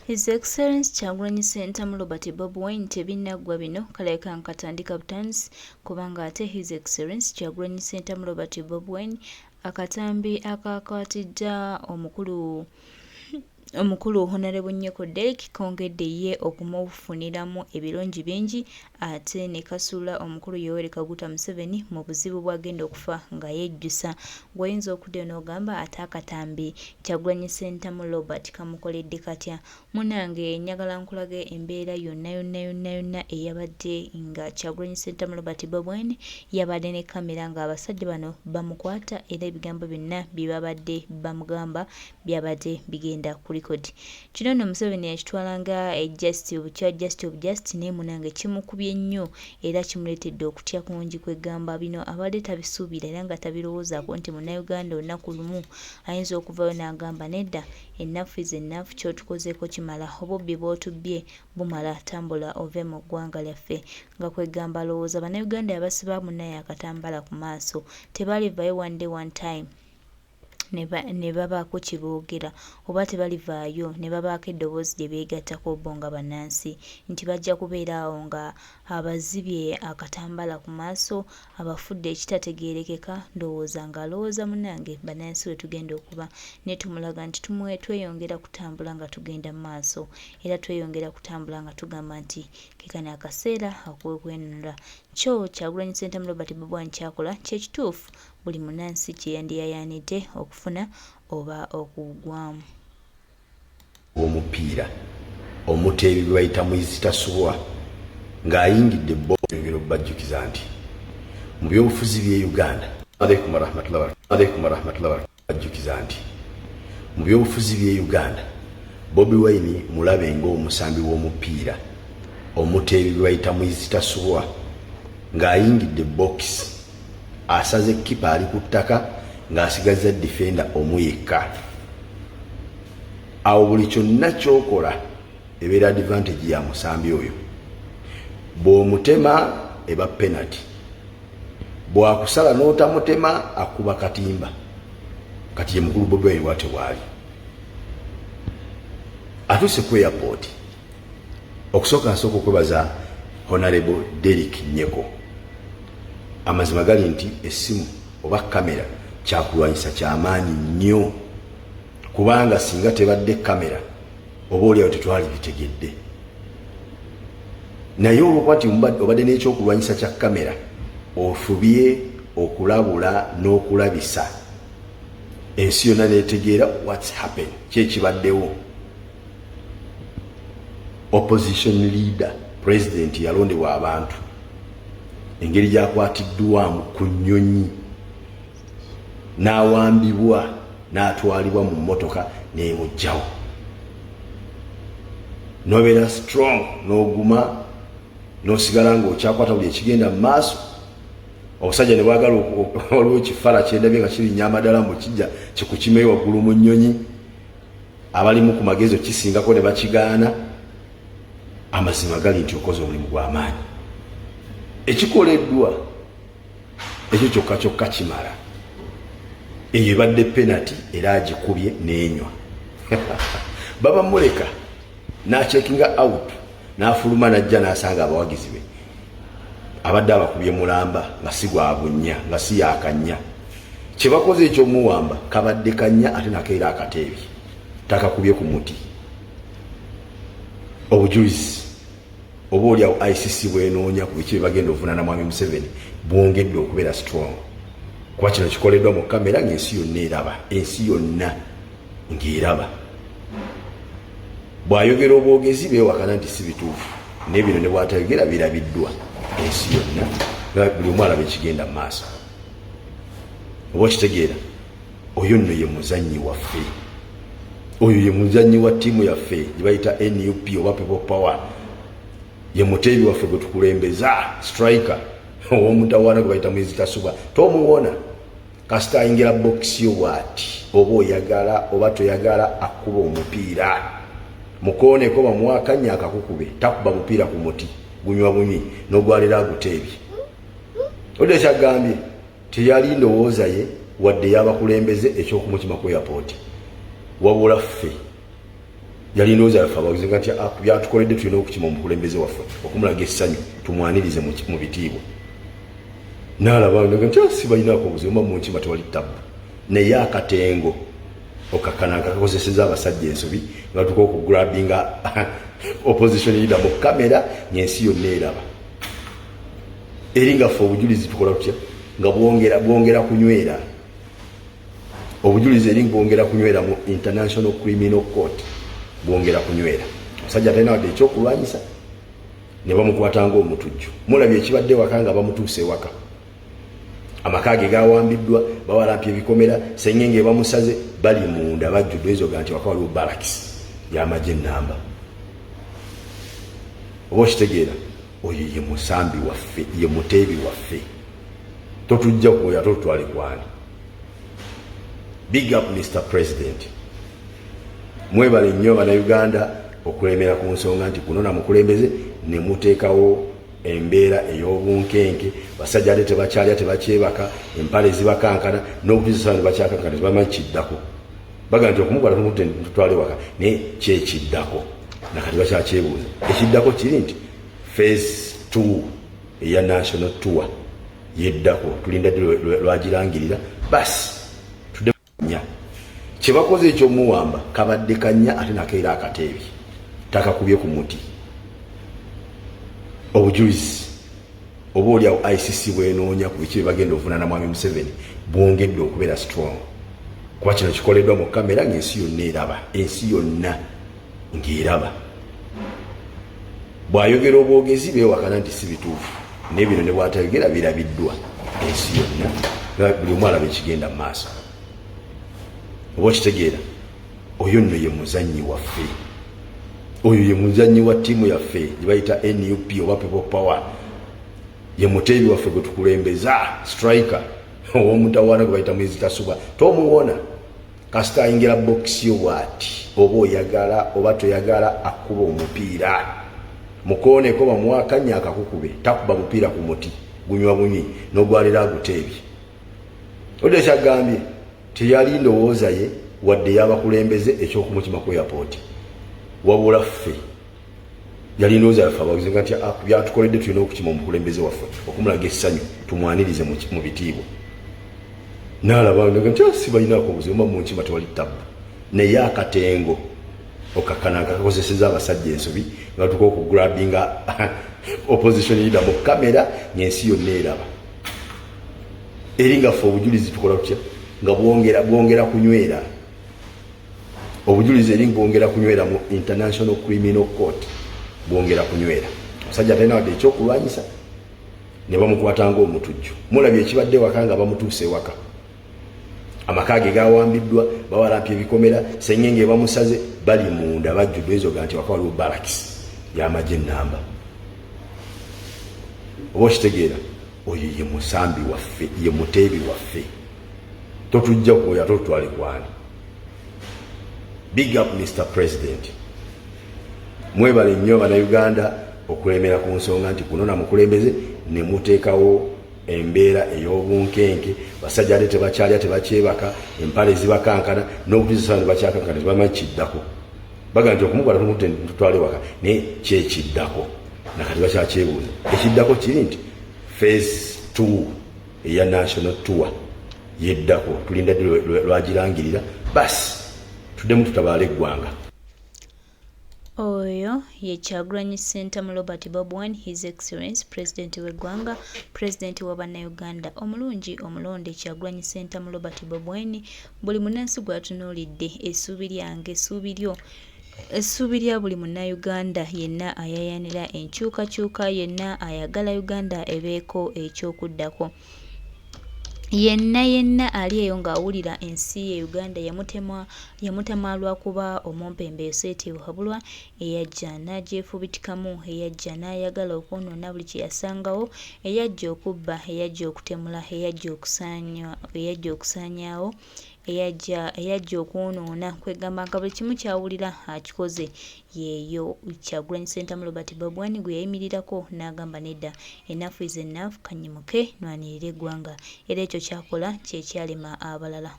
His Excellency Kyagulanyi Ssentamu Robert Bobi Tebinagwa bino kaleka nkatandika butanisi kubanga ate His Excellency Kyagulanyi Ssentamu Robert Bobi akatambi akakwatidda omukulu Honorable Nnyeko Derek kongedde ye okumufuniramu ebirungi bingi ate ne kasuula omukulu Yoweri Kaguta Museveni mu buzibu bw'agenda okufa nga yejjusa gw'oyinza okudde n'ogamba ate akatambi Kyagulanyi Ssentamu Robert kamukoledde katya. Munange njagala nkulage embeera yonna eyabadde nga Kyagulanyi Ssentamu Robert Bobi yabadde ne kamera ng'abasajja bano bamukwata era ebigambo byonna bye babadde bamugamba byabadde bigenda ku record. Kino nno Museveni yakitwalanga just naye munange kimukubye nnyo era kimuleetedde okutya kungi kwegamba bino abadde tabisuubira era nga tabirowoozaako nti munnayuganda olunaku lumu ayinza okuvayo n'agamba nedda enough is enough, kyotukozeeko kimala, obubbi bw'otubbye bumala, tambula ove mu ggwanga lyaffe. Nga kwegamba alowooza bannayuganda yabasiba munnaye akatambala ku maaso, tebalivayo one day one time ne babaako kiboogera oba tebalivaayo ne babaako eddoboozi gye beegattako bo nga bannansi nti bajja kubeera awo nga abazibye akatambala ku maaso, abafudde ekitategeerekeka. Ndowooza ng'alowooza munnange bannansi we tugenda okuba ne tumulaga nti tweyongera kutambula nga tugenda mu maaso era tweyongera kutambula nga tugamba nti kekano akaseera ak'okwenunula. Kyo Kyagulanyi Ssentamu Robert Bobi kyakola kyekituufu buli munnansi kye yandiyayaanidde okufuna oba okugwamu. Omupiira omuteebi bwe bayita Muyizitasubwa ng'ayingidde boyongera okubajjukiza nti mu byobufuzi by'e Uganda alaikum warahmatullahi bajjukiza nti mu byobufuzi by'e Uganda Bobi Wine mulabe ng'omusambi w'omupiira omuteebi bwe bayita Muyizitasubwa ng'ayingidde box asaze kipa ali ku ttaka ng'asigazza defender omu yekka. Awo buli kyonna ky'okola ebeera advantage ya musambi oyo. Bw'omutema eba penalty, bw'akusala n'otamutema akuba katimba. Kati ye mukulu Bobi Wine bw'ate bw'ali. Atuuse ku airport okusooka okwebaza Honorable Derek Nnyeko. Amazima gali nti essimu oba kamera kyakulwanyisa kyamaanyi nnyo kubanga singa tebadde kamera oba oliawo tetwali bitegedde. Naye olwokuba nti obadde n'ekyokulwanyisa kya kamera ofubye okulabula n'okulabisa ensi yonna neetegeera what's happened, kyekibaddewo. Opposition leader president yalondebwa abantu engeri gyakwatiddwamu ku nnyonyi n'awambibwa n'atwalibwa mu mmotoka n'emugjawo. Nobeera strong n'oguma n'osigala ng'okyakwata buli ekigenda mu maaso. Obusajja ne bwagala waliwo kifala kyendabye nga kirinnya amadala mbu kijja kikukimeyo waggulu mu nnyonyi, abalimu ku magezi okisingako ne bakigaana. Amazima gali nti okoze omulimu gw'amaanyi. Ekikoleddwa ekyo kyokka kimala. Eyo ebadde penalty era agikubye n'enywa. Baba muleka n'achekinga out n'afuluma n'ajja n'asanga abawagizi be abadde abakubye mulamba nga si gwabunnya nga si yakanya. Kye bakoze ekyomuwamba kabadde kanya ate nakeera akateebi takakubye ku muti. Obujulizi oba oliawo ICC bwenoonya ku biki bagenda ovunaana mwami Museveni bwongedde okubeera strong. Kuba kino kikoleddwa mu kamera ng'ensi yonna eraba, ensi yonna ng'eraba. Bw'ayogera obwogezi beewakana nti si bituufu, naye bino ne bw'atayogera birabiddwa ensi yonna, buli omu alaba ekigenda mu maaso. Oba okitegeera, oyo nno ye muzannyi waffe, oyo ye muzannyi wa ttiimu yaffe gye bayita NUP oba People Power. Ye muteebi waffe gwe tukulembeza, striker ow'omutawaana gwe bayita Muyizitasubwa. Tomuwona kasita ayingira bokisi yo bw'ati, oba oyagala oba toyagala akuba omupiira. Mukooneko bamuwakanya akakukube, takuba mupiira ku muti gunywa bunyi n'ogwalira aguteebye. Odde kyagambye teyali ndowooza ye wadde yabakulembeze eky'okumutima ku airport. Wabula ffe yali ndowooza yafe abaguzi nti byatukoledde tulina okukima omukulembeze waffe okumulaga essanyu tumwanirize mu bitiibwa n'alaba nti sibalinaako obuzibu mba munkima tewali ttabu naye akatengo okakkana kakozeseza abasajja ensobi nga tuka okugurabinga opposition leader mu kamera ng'ensi yonna eraba eri ngaffe obujulizi tukola tutya nga bwongera kunywera obujulizi eri bwongera kunywera mu International Criminal Court bwongera kunywera omusajja atalina wadde ekyokulwanyisa ne bamukwatanga omutujju mulabye ekibadde waka nga bamutuuse ewaka amaka ge gawambiddwa bawalampya ebikomera sengenge bamusaze bali munda bajjudde ezoga nti waka waliwo barracks y'amagye ennamba oba okitegeera oyo ye musambi waffe ye muteebi waffe totujja kuoya totutwale kwani. Big up Mr. President. Mwebale nnyo Bannayuganda okulemera ku nsonga nti kuno namukulembeze ne muteekawo embeera ey'obunkenke basajja ate tebakyalya tebakyebaka empale zibakankana n'okutuusa ne bakyakankana tebamanyi kiddako baga nti okumukwata tutwale waka naye kyekiddako nakati bakyakyebuuza ekiddako kiri nti phase 2 eya national tour yeddako tulinda lwagirangirira basi tudde kyebakoze ekyomuwamba kabadde kanya ate nakeera akateebi takakubye ku muti obujulizi oba oliawo ICC bwenoonya ku biki bagenda ovunaana mwami Museveni bwongedde okubeera strong kuba kino kikoleddwa mu kamera ng'ensi yonna eraba ensi yonna ng'eraba bw'ayogera obwogezi beewakana nti si bituufu naye bino ne bw'atayogera birabiddwa ensi yonna buli omu alaba ekigenda mu maaso oba okitegeera oyo nno ye muzannyi waffe oyo ye muzannyi wa ttiimu yaffe gye bayita NUP oba People Power ye muteebi waffe gwe tukulembeza striker ow'omutawaana gwe bayita Mwezi Kasuba tomuwona kasita ayingira bokisi yo bw'ati oba oyagala oba toyagala akuba omupiira mukooneko bamuwakanya akakukube takuba mupiira ku muti gunywa bunyi n'ogwalira aguteebye odde kyagambye teyali ndowooza ye wadde yabakulembeze ekyokumukima ku airport wabula ffe yali ndowooza yaffe abaguzi nti byatukoledde tulina okukima omukulembeze waffe okumulaga essanyu tumwanirize mu bitiibwa n'alaba nti sibalinaako obuzibu mba munkima tewali ttabu naye akatengo okakkana kakozeseza abasajja ensobi nga tuka okugurabinga opposition leader mu kamera ng'ensi yonna eraba eri ngaffe obujulizi tukola tutya nga bwongera kunywera obujulizi eri bwongera kunywera mu International Criminal Court bwongera kunywera omusajja atalina wadde ekyokulwanyisa ne bamukwatanga omutujju mulabye ekibadde waka nga bamutuuse ewaka amaka ge gawambiddwa bawalampya ebikomera sengenge bamusaze bali munda bajjudde ezoga nti waka waliwo barracks y'amagye ennamba oba okitegeera oyo ye musambi waffe ye muteebi waffe totujja kuoya totutwale kwani. Big up Mr. President. Mwebale nnyo Bannayuganda okulemera ku nsonga nti kuno namukulembeze ne muteekawo embeera ey'obunkenke basajja ate tebakyalya tebakyebaka empale zibakankana n'okutuusa ne bakyakankana tebamanyi kiddako baga nti okumukwata tutwale waka naye kyekiddako nakati bakyakyebuuza ekiddako kiri nti phase 2 eya national tour yeddako tulinda lwagirangirira basi tuddemu tutabaala eggwanga. Oyo ye Kyagulanyi Ssentamu Robert Bobi, His Excellency President w'eggwanga, President wa Bannayuganda omulungi omulonde Kyagulanyi Ssentamu Robert Bobi, buli munnansi gw'atunuulidde essuubi lyange essuubi lya buli munnayuganda yenna ayayanira enkyukakyuka yenna ayagala Uganda ebeeko ekyokuddako. Yenna ali eyo ng'awulira ensi ye Uganda yamutema lwakuba omumpembe eseetebwabulwa eyajja n'agyefubitikamu eyajja n'ayagala okwonoona buli kye yasangawo eyajja okubba eyajja okutemula eyajja okusaanyaawo eyajja okwonoona kwegamba nga buli kimu kyawulira akikoze yeeyo Kyagulanyi Ssentamu Robert Bobi gwe yayimirirako n'agamba nedda enough is enough kanyimuke nwanirire eggwanga era ekyo kyakola kyekyalema abalala.